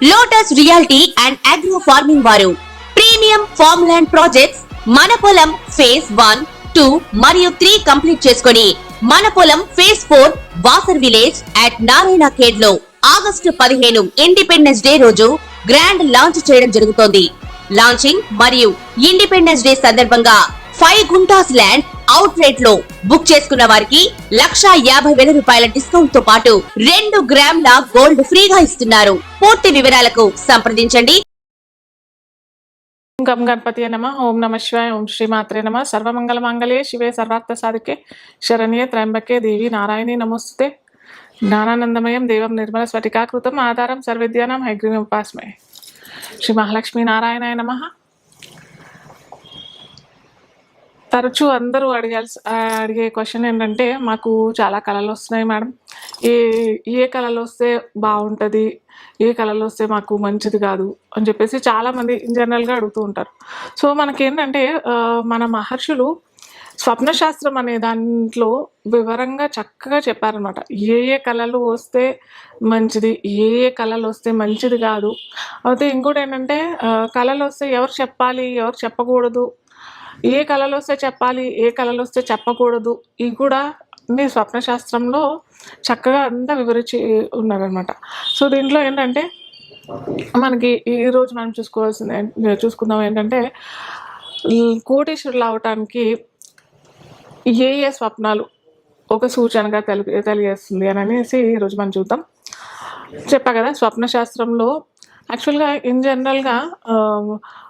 Lotus reality and agro farming వారు premium farm land projects మన పొలం ఫేజ్ 1, 2 మరియు 3 కంప్లీట్ చేసుకొని మన పొలం phase 4 Wasar village at Narayana Khed లో ఆగస్టు 15 ఇండిపెండెన్స్ డే రోజు గ్రాండ్ లాంచ్ చేయడం జరుగుతోంది. లాంచింగ్ మరియు ఇండిపెండెన్స్ డే సందర్భంగా 5 గుంటాస్ ల్యాండ్ అవుట్ రేట్ లో బుక్ చేసుకున్న వారికి 1,50,000 రూపాయల డిస్కౌంట్ తో పాటు 2 గ్రాముల గోల్డ్ ఫ్రీగా ఇస్తున్నారు. పూర్తి వివరాలకు సంప్రదించండి. గం గణపతి నమ. ఓం నమ శివాయ. ఓం శ్రీమాత్రే నమ. సర్వమంగళ మంగళే శివే సర్వార్థ సాధికే శరణ్యే త్రయంబకే దేవి నారాయణి నమోస్తుతే. జ్ఞానానందమయం దేవం నిర్మల స్ఫటికాకృతం ఆధారం సర్వవిద్యానాం హైగ్రీవం ఉపాస్మహే. శ్రీ మహాలక్ష్మీ నారాయణాయ నమః. తరచూ అందరూ అడిగే క్వశ్చన్ ఏంటంటే, మాకు చాలా కళలు వస్తున్నాయి మేడం, ఏ కళలు వస్తే బాగుంటుంది, ఏ కళలు వస్తే మాకు మంచిది కాదు అని చెప్పేసి చాలామంది జనరల్గా అడుగుతూ ఉంటారు. సో మనకేంటంటే మన మహర్షులు స్వప్నశాస్త్రం అనే దాంట్లో వివరంగా చక్కగా చెప్పారనమాట. ఏ కళలు వస్తే మంచిది, ఏ కళలు వస్తే మంచిది కాదు. అయితే ఇంకోటి ఏంటంటే, కళలు వస్తే ఎవరు చెప్పాలి, ఎవరు చెప్పకూడదు, ఏ కళలు వస్తే చెప్పాలి, ఏ కళలు వస్తే చెప్పకూడదు, ఇవి కూడా మీ స్వప్నశాస్త్రంలో చక్కగా అంతా వివరించి ఉన్నారనమాట. సో దీంట్లో ఏంటంటే మనకి ఈరోజు మనం చూసుకుందాం ఏంటంటే, కోటీశ్వరులు అవటానికి ఏ స్వప్నాలు ఒక సూచనగా తెలియజేస్తుంది అని అనేసి ఈరోజు మనం చూద్దాం. చెప్పా కదా, స్వప్నశాస్త్రంలో యాక్చువల్గా ఇన్ జనరల్గా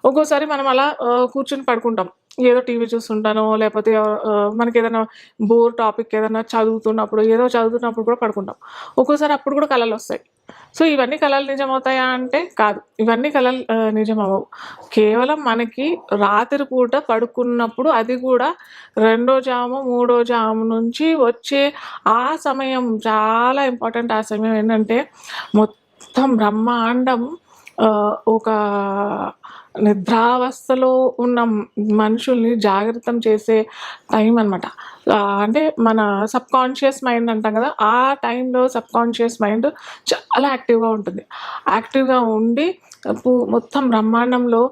ఒక్కోసారి మనం అలా కూర్చొని పడుకుంటాం, ఏదో టీవీ చూస్తుంటానో లేకపోతే మనకి ఏదైనా బోర్ టాపిక్ ఏదైనా చదువుతున్నప్పుడు కూడా పడుకుంటాం. ఒక్కోసారి అప్పుడు కూడా కళలు వస్తాయి. సో ఇవన్నీ కళలు నిజమవుతాయా అంటే కాదు, ఇవన్నీ కళలు నిజమవ్వవు. కేవలం మనకి రాత్రి పూట పడుకున్నప్పుడు, అది కూడా 2వ జాము 3వ జాము నుంచి వచ్చే ఆ సమయం చాలా ఇంపార్టెంట్. ఆ సమయం ఏంటంటే మొత్తం బ్రహ్మాండం ఒక నిద్రావస్థలో ఉన్న మనుషుల్ని జాగ్రత్తం చేసే టైం అనమాట. అంటే మన సబ్కాన్షియస్ మైండ్ అంటాం కదా, ఆ టైంలో సబ్కాన్షియస్ మైండ్ చాలా యాక్టివ్గా ఉంటుంది. యాక్టివ్గా ఉండి మొత్తం బ్రహ్మాండంలో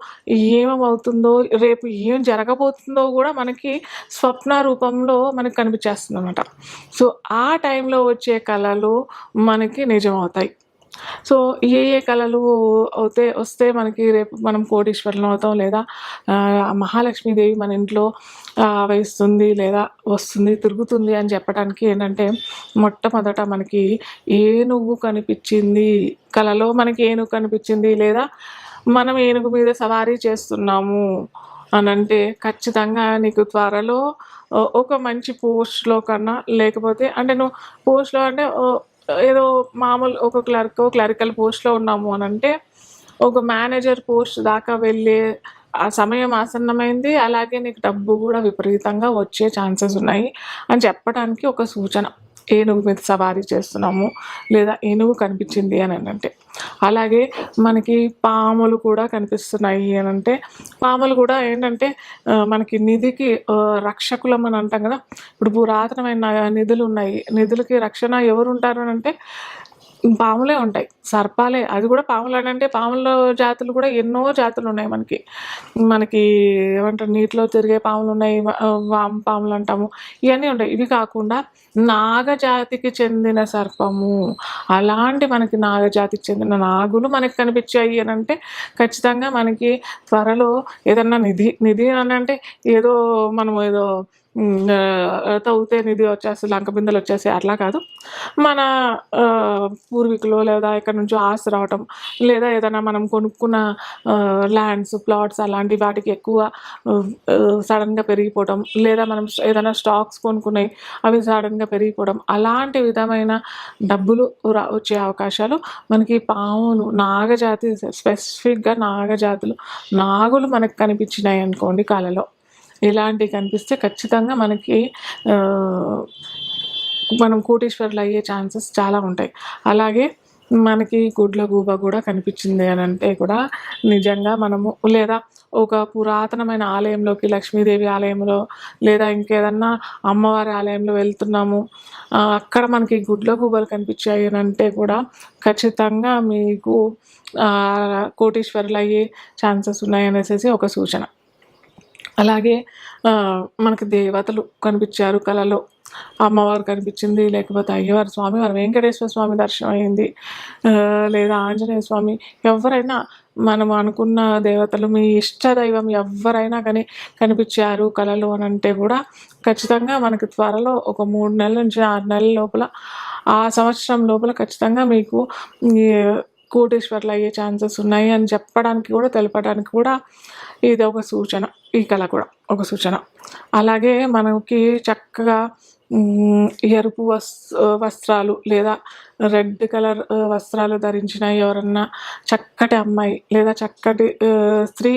ఏమవుతుందో, రేపు ఏం జరగబోతుందో కూడా మనకి స్వప్న రూపంలో మనకి కనిపించేస్తుంది అనమాట. సో ఆ టైంలో వచ్చే కళలు మనకి నిజమవుతాయి. సో ఏ కళలు వస్తే మనకి రేపు మనం కోటీశ్వరులు అవుతాం, లేదా మహాలక్ష్మీదేవి మన ఇంట్లో వేస్తుంది, లేదా వస్తుంది, తిరుగుతుంది అని చెప్పడానికి ఏంటంటే, మొట్టమొదట మనకి ఏనుగు కనిపించింది, కళలో మనకి ఏనుగు కనిపించింది, లేదా మనం ఏనుగు మీద సవారీ చేస్తున్నాము అని అంటే ఖచ్చితంగా నీకు త్వరలో ఒక మంచి పోస్ట్లో కన్నా, లేకపోతే అంటే నువ్వు పోస్ట్లో అంటే ఏదో మామూలు ఒక క్లరికల్ పోస్ట్లో ఉన్నాము అని అంటే, ఒక మేనేజర్ పోస్ట్ దాకా వెళ్ళే ఆ సమయం ఆసన్నమైంది. అలాగే నీకు డబ్బు కూడా విపరీతంగా వచ్చే ఛాన్సెస్ ఉన్నాయి అని చెప్పడానికి ఒక సూచన. ఏనుగు మీద సవారీ చేస్తున్నాము, లేదా ఏనుగు కనిపించింది అని అంటే. అలాగే మనకి పాములు కూడా కనిపిస్తున్నాయి అని అంటే, పాములు కూడా ఏంటంటే మనకి నిధికి రక్షకులం అని అంటాం కదా. ఇప్పుడు పురాతనమైన నిధులు ఉన్నాయి, నిధులకి రక్షణ ఎవరు ఉంటారు అని అంటే పాములే ఉంటాయి, సర్పాలే. అది కూడా పాములు అని అంటే, పాముల జాతులు కూడా ఎన్నో జాతులు ఉన్నాయి మనకి ఏమంటారు, నీటిలో తిరిగే పాములు ఉన్నాయి, వామ పాములు అంటాము, ఇవన్నీ ఉంటాయి. ఇవి కాకుండా నాగజాతికి చెందిన సర్పము, అలాంటి మనకి నాగజాతికి చెందిన నాగులు మనకి కనిపించాయి అని అంటే ఖచ్చితంగా మనకి త్వరలో ఏదన్నా నిధి అని అంటే ఏదో మనం ఏదో తవ్వుతే నిధి వచ్చేసి లంక బిందెలు వచ్చేసి అట్లా కాదు. మన పూర్వీకులు లేదా ఎక్కడి నుంచో ఆస్తి రావటం, లేదా ఏదైనా మనం కొనుక్కున్న ల్యాండ్స్, ప్లాట్స్ అలాంటి వాటికి ఎక్కువ సడన్గా పెరిగిపోవడం, లేదా మనం ఏదైనా స్టాక్స్ కొనుక్కున్నాయి అవి సడన్గా పెరిగిపోవడం, అలాంటి విధమైన డబ్బులు వచ్చే అవకాశాలు మనకి పాములు, నాగజాతి, స్పెసిఫిక్గా నాగజాతులు, నాగులు మనకు కనిపించినాయి అనుకోండి కళలో. ఇలాంటివి కనిపిస్తే ఖచ్చితంగా మనకి మనం కోటీశ్వరులు అయ్యే ఛాన్సెస్ చాలా ఉంటాయి. అలాగే మనకి గుడ్ల గూబ కూడా కనిపించింది అని అంటే కూడా నిజంగా మనము లేదా ఒక పురాతనమైన ఆలయంలోకి లక్ష్మీదేవి ఆలయంలో లేదా ఇంకేదన్నా అమ్మవారి ఆలయంలో వెళ్తున్నాము, అక్కడ మనకి గుడ్ల గూబలు కనిపించాయి అని అంటే కూడా ఖచ్చితంగా మీకు కోటీశ్వరులు అయ్యే ఛాన్సెస్ ఉన్నాయనేసి ఒక సూచన. అలాగే మనకి దేవతలు కనిపించారు కలలో, అమ్మవారు కనిపించింది, లేకపోతే అయ్యవారు స్వామివారు వెంకటేశ్వర స్వామి దర్శనం అయింది, లేదా ఆంజనేయ స్వామి, ఎవరైనా మనం అనుకున్న దేవతలు మీ ఇష్ట దైవం ఎవరైనా కానీ కనిపించారు కలలో అని అంటే కూడా ఖచ్చితంగా మనకి త్వరలో ఒక 3 నెలల నుంచి 6 నెలల లోపల, ఆ సంవత్సరం లోపల ఖచ్చితంగా మీకు ఈ కోటీశ్వర్లు అయ్యే ఛాన్సెస్ ఉన్నాయి అని చెప్పడానికి కూడా తెలపడానికి కూడా ఇది ఒక సూచన. ఈ కళ కూడా ఒక సూచన. అలాగే మనకి చక్కగా ఎరుపు వస్త్రాలు లేదా రెడ్ కలర్ వస్త్రాలు ధరించిన ఎవరన్నా చక్కటి అమ్మాయి లేదా చక్కటి స్త్రీ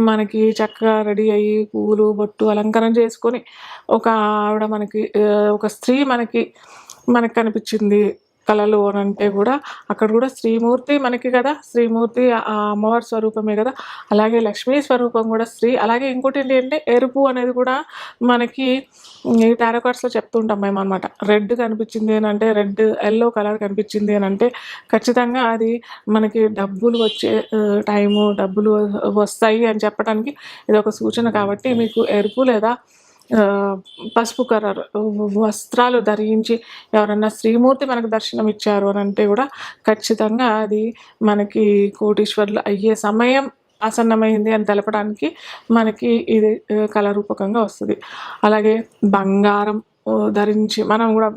మనకి చక్కగా రెడీ అయ్యి పువ్వులు బొట్టు అలంకరణ చేసుకొని ఒక ఆవిడ మనకి ఒక స్త్రీ మనకి కనిపించింది కళలు అని అంటే కూడా అక్కడ కూడా శ్రీమూర్తి మనకి కదా, శ్రీమూర్తి ఆ అమ్మవారి స్వరూపమే కదా. అలాగే లక్ష్మీ స్వరూపం కూడా స్త్రీ. అలాగే ఇంకోటి ఏంటి అంటే ఎరుపు అనేది కూడా మనకి ఈ టారో కార్డ్స్లో చెప్తుంటాం మేము అనమాట. రెడ్ కనిపించింది అని అంటే, రెడ్ ఎల్లో కలర్ కనిపించింది అని అంటే ఖచ్చితంగా అది మనకి డబ్బులు వచ్చే టైము, డబ్బులు వస్తాయి అని చెప్పడానికి ఇది ఒక సూచన. కాబట్టి మీకు ఎరుపు లేదా పసుపు కలర్ వస్త్రాలు ధరించి ఎవరన్నా శ్రీమూర్తి మనకు దర్శనం ఇచ్చారు అని అంటే కూడా ఖచ్చితంగా అది మనకి కోటీశ్వర్లు అయ్యే సమయం ఆసన్నమైంది అని తెలపడానికి మనకి ఇది కళారూపకంగా వస్తుంది. అలాగే బంగారం ధరించి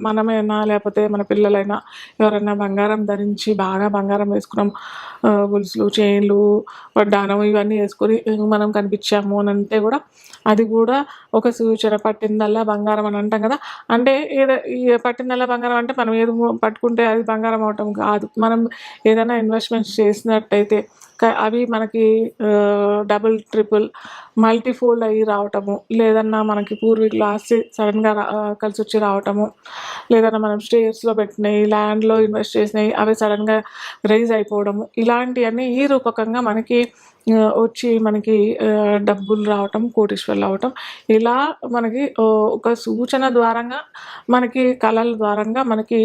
మనమైనా లేకపోతే మన పిల్లలైనా ఎవరైనా బంగారం ధరించి బాగా బంగారం వేసుకున్నాం, గొలుసులు, చైన్లు, వడ్డానం ఇవన్నీ వేసుకొని మనం కనిపించాము అని అంటే కూడా అది కూడా ఒక సూచన. పట్టిందల్లా బంగారం అని అంటాం కదా. అంటే ఈ పట్టిందల్లా బంగారం అంటే మనం ఏది పట్టుకుంటే అది బంగారం అవటం కాదు. మనం ఏదైనా ఇన్వెస్ట్మెంట్స్ చేసినట్టయితే అవి మనకి డబుల్ ట్రిపుల్ మల్టీఫోల్డ్ అయ్యి రావటము, లేదన్నా మనకి పూర్వీకుల ఆస్తి సడన్గా కలిసి వచ్చి రావటము, లేదన్నా మనం షేర్స్లో పెట్టినవి, ల్యాండ్లో ఇన్వెస్ట్ చేసినవి అవి సడన్గా రైజ్ అయిపోవడము, ఇలాంటివన్నీ ఈ రూపకంగా మనకి వచ్చి మనకి డబ్బులు రావటం, కోటీశ్వర్లు అవటం, ఇలా మనకి ఒక సూచన ద్వారంగా మనకి కళల ద్వారంగా మనకి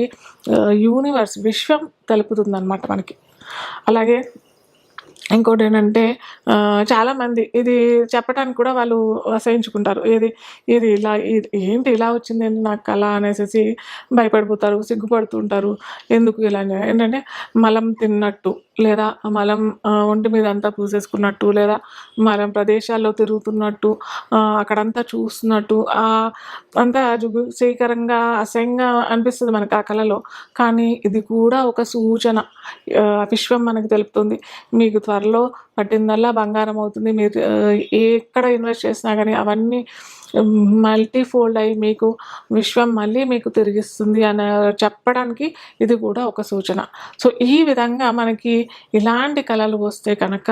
యూనివర్స్ విశ్వం తెలుపుతుందన్నమాట మనకి. అలాగే ఇంకోటి ఏంటంటే చాలామంది ఇది చెప్పడానికి కూడా వాళ్ళు అసహించుకుంటారు. ఇది ఇలా ఏంటి ఇలా వచ్చింది నాకు కళ అనేసి భయపడిపోతారు, సిగ్గుపడుతుంటారు. ఎందుకు ఇలా ఏంటంటే మలం తిన్నట్టు, లేదా మలం ఒంటి మీద అంతా పూసేసుకున్నట్టు, లేదా మలం ప్రదేశాల్లో తిరుగుతున్నట్టు, అక్కడంతా చూస్తున్నట్టు, అంతా జుగుప్సీకరంగా అసహ్యంగా అనిపిస్తుంది మనకు ఆ కళలో. కానీ ఇది కూడా ఒక సూచన, విశ్వం మనకు తెలుపుతుంది మీకు త్వరలో పట్టిందల్లా బంగారం అవుతుంది. మీరు ఎక్కడ ఇన్వెస్ట్ చేసినా కానీ అవన్నీ మల్టీఫోల్డ్ అయ్యి మీకు విశ్వం మళ్ళీ మీకు తిరిగిస్తుంది అని చెప్పడానికి ఇది కూడా ఒక సూచన. సో ఈ విధంగా మనకి ఇలాంటి కళలు వస్తే కనుక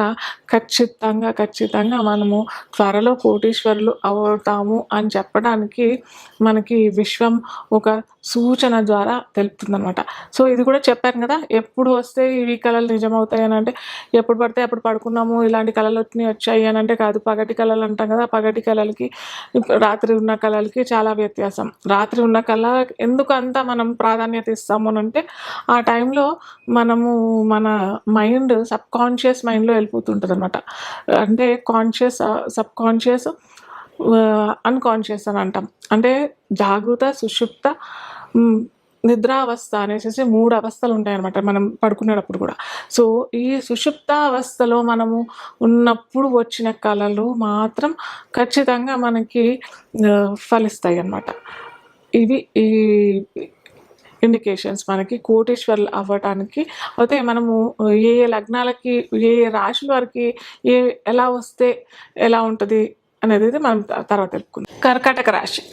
ఖచ్చితంగా మనము త్వరలో కోటీశ్వరులు అవుతాము అని చెప్పడానికి మనకి విశ్వం ఒక సూచన ద్వారా తెలుపుతుందన్నమాట. సో ఇది కూడా చెప్పాను కదా, ఎప్పుడు వస్తే ఇవి కళలు నిజమవుతాయి అని అంటే ఎప్పుడు పడితే అప్పుడు పడుకున్నాము ఇలాంటి కళలు వచ్చాయి అని అంటే కాదు. పగటి కళలు అంటాం కదా, పగటి కళలకి రాత్రి ఉన్న కళలకి చాలా వ్యత్యాసం. రాత్రి ఉన్న కళ ఎందుకు అంత మనం ప్రాధాన్యత ఇస్తాము అని అంటే ఆ టైంలో మనము మన మైండ్ సబ్కాన్షియస్ మైండ్లో వెళ్ళిపోతుంటుంది అనమాట. అంటే కాన్షియస్, సబ్కాన్షియస్, అన్కాన్షియస్ అని అంటాం. అంటే జాగృత, సుషుప్త, నిద్రావస్థ అనేసి 3 అవస్థలు ఉంటాయన్నమాట మనం పడుకునేటప్పుడు కూడా. సో ఈ సుషుప్త అవస్థలో మనము ఉన్నప్పుడు వచ్చిన కళలు మాత్రం ఖచ్చితంగా మనకి ఫలిస్తాయి అన్నమాట. ఇవి ఈ ఇండికేషన్స్ మనకి కోటీశ్వర్లు అవ్వటానికి. అయితే మనము ఏ లగ్నాలకి, ఏ రాశుల వారికి ఎలా వస్తే ఎలా ఉంటుంది అనేది మనం తర్వాత తెలుపుకుందాం. కర్కాటక రాశి.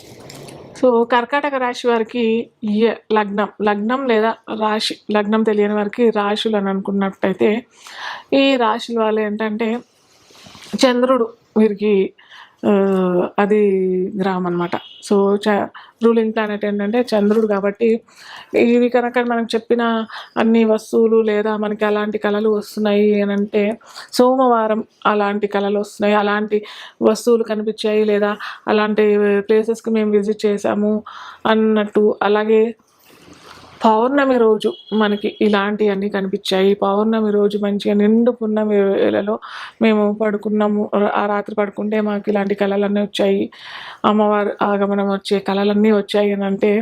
సో కర్కాటక రాశి వారికి లగ్నం లేదా రాశి, లగ్నం తెలియని వారికి రాశులు అని అనుకున్నట్టయితే ఈ రాశుల వాళ్ళు ఏంటంటే చంద్రుడు వీరికి అది గ్రహం అనమాట. సో, రూలింగ్ ప్లానెట్ ఏంటంటే చంద్రుడు కాబట్టి, ఇవి కనుక మనకు చెప్పిన అన్ని వస్తువులు లేదా మనకి అలాంటి కళలు వస్తున్నాయి అనంటే, సోమవారం అలాంటి కళలు వస్తున్నాయి, అలాంటి వస్తువులు కనిపించాయి లేదా అలాంటి ప్లేసెస్‌కి మేము విజిట్ చేశాము అన్నట్టు. అలాగే పౌర్ణమి రోజు మనకి ఇలాంటియన్నీ కనిపించాయి. పౌర్ణమి రోజు మంచిగా నిండు పున్నమి వేళలో మేము పడుకున్నాము. ఆ రాత్రి పడుకుంటే మాకు ఇలాంటి కలలన్నీ వచ్చాయి. అమ్మవారు ఆగమనం వచ్చే కలలన్నీ వచ్చాయి అనంటే,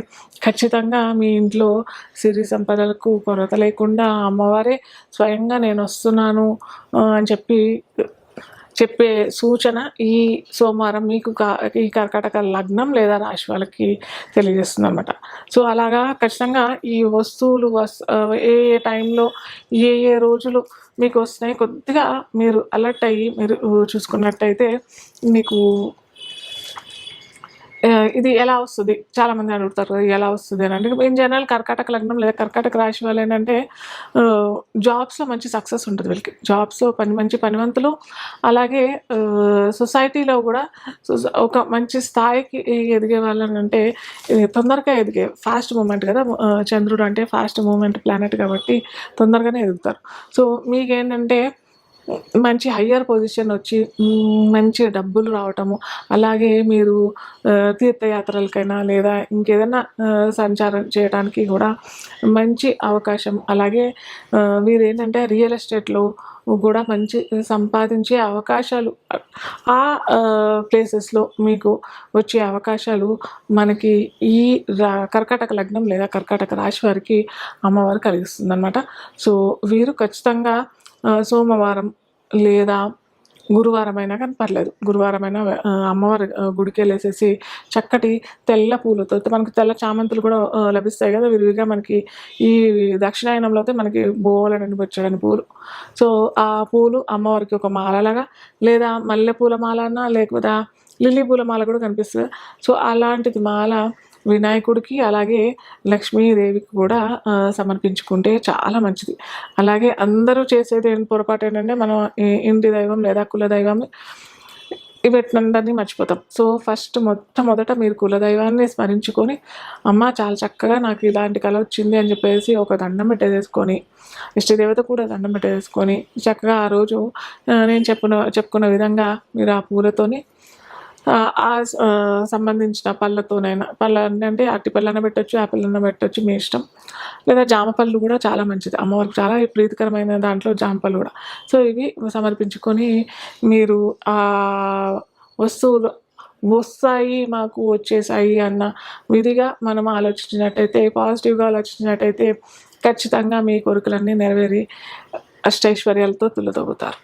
ఖచ్చితంగా మీ ఇంట్లో సిరి సంపదలకు కొరత లేకుండా అమ్మవారే స్వయంగా నేనొస్తున్నాను అని చెప్పే సూచన ఈ సోమవారం మీకు ఈ కర్కాటక లగ్నం లేదా రాశి వాళ్ళకి తెలియజేస్తుందనమాట. సో, అలాగా ఖచ్చితంగా ఈ వస్తువులు ఏ ఏ టైంలో ఏ రోజులు మీకు వస్తున్నాయి కొద్దిగా మీరు అలర్ట్ అయ్యి మీరు చూసుకున్నట్టయితే మీకు ఇది ఎలా వస్తది? చాలామంది అడుగుతారు ఎలా వస్తది అని. అంటే ఇన్ జనరల్ కర్కాటక లగ్నం లేదా కర్కాటక రాశి వాళ్ళు ఏంటంటే జాబ్స్‌లో మంచి సక్సెస్ ఉంటది వీళ్ళకి. జాబ్స్‌లో మంచి పనివంతులు. అలాగే సొసైటీలో కూడా ఒక మంచి స్థాయికి ఎదిగే వాళ్ళనంటే తొందరగా ఎదిగే ఫాస్ట్ మూవ్‌మెంట్ కదా! చంద్రుడు అంటే ఫాస్ట్ మూవ్‌మెంట్ ప్లానెట్ కాబట్టి తొందరగానే ఎదుగుతారు. సో, మీకేంటంటే మంచి హయ్యర్ పొజిషన్ వచ్చి మంచి డబ్బులు రావటము, అలాగే మీరు తీర్థయాత్రలకైనా లేదా ఇంకేదైనా సంచారం చేయడానికి కూడా మంచి అవకాశం. అలాగే వీరేంటంటే రియల్ ఎస్టేట్‌లో కూడా మంచి సంపాదించే అవకాశాలు ఆ ప్లేసెస్‌లో మీకు వచ్చే అవకాశాలు మనకి ఈ కర్కాటక లగ్నం లేదా కర్కాటక రాశి వారికి అమ్మవారు కలిగిస్తుందనమాట. సో, వీరు ఖచ్చితంగా సోమవారం లేదా గురువారమైనా కానీ పర్లేదు. గురువారమైనా అమ్మవారి గుడికెళ్ళేసేసి చక్కటి తెల్ల పూలతో మనకు తెల్ల చామంతులు కూడా లభిస్తాయి కదా! విరివిగా మనకి ఈ దక్షిణాయనంలో అయితే మనకి బోలెడన్ని బొచ్చెడన్ని పూలు. సో, ఆ పూలు అమ్మవారికి ఒక మాలలాగా లేదా మల్లెపూల మాల అన్నా లేకపోతే లిల్లీ పూల మాల కూడా కనిపిస్తది. సో, అలాంటిది మాల వినాయకుడికి అలాగే లక్ష్మీదేవికి కూడా సమర్పించుకుంటే చాలా మంచిది. అలాగే అందరూ చేసేది పొరపాటు ఏంటంటే మనం ఇంటి దైవం లేదా కులదైవం వీటినందరినీ మర్చిపోతాం. సో, మొట్టమొదట మీరు కులదైవాన్ని స్మరించుకొని, అమ్మ చాలా చక్కగా నాకు ఇలాంటి కల వచ్చింది అని చెప్పేసి ఒక దండం పెట్టేసేసుకొని, ఇష్టదేవత కూడా దండం పెట్టేసేసుకొని చక్కగా ఆ రోజు నేను చెప్పుకున్న విధంగా మీరు ఆ పూలతోని సంబంధించిన పళ్ళతోనైనా అంటే అరటిపళ్ళైనా పెట్టొచ్చు, యాపిల్ పెట్టొచ్చు మీ ఇష్టం. లేదా జామ పళ్ళు కూడా చాలా మంచిది. అమ్మవారికి చాలా ప్రీతికరమైన దాంట్లో జామ పళ్ళు కూడా. సో, ఇవి సమర్పించుకొని మీరు వస్తువులు వస్తాయి మాకు వచ్చేసాయి అన్న విధిగా మనం ఆలోచించినట్టయితే, పాజిటివ్‌గా ఆలోచించినట్టయితే ఖచ్చితంగా మీ కోరికలన్నీ నెరవేరి అష్టైశ్వర్యాలతో తులతూగుతారు.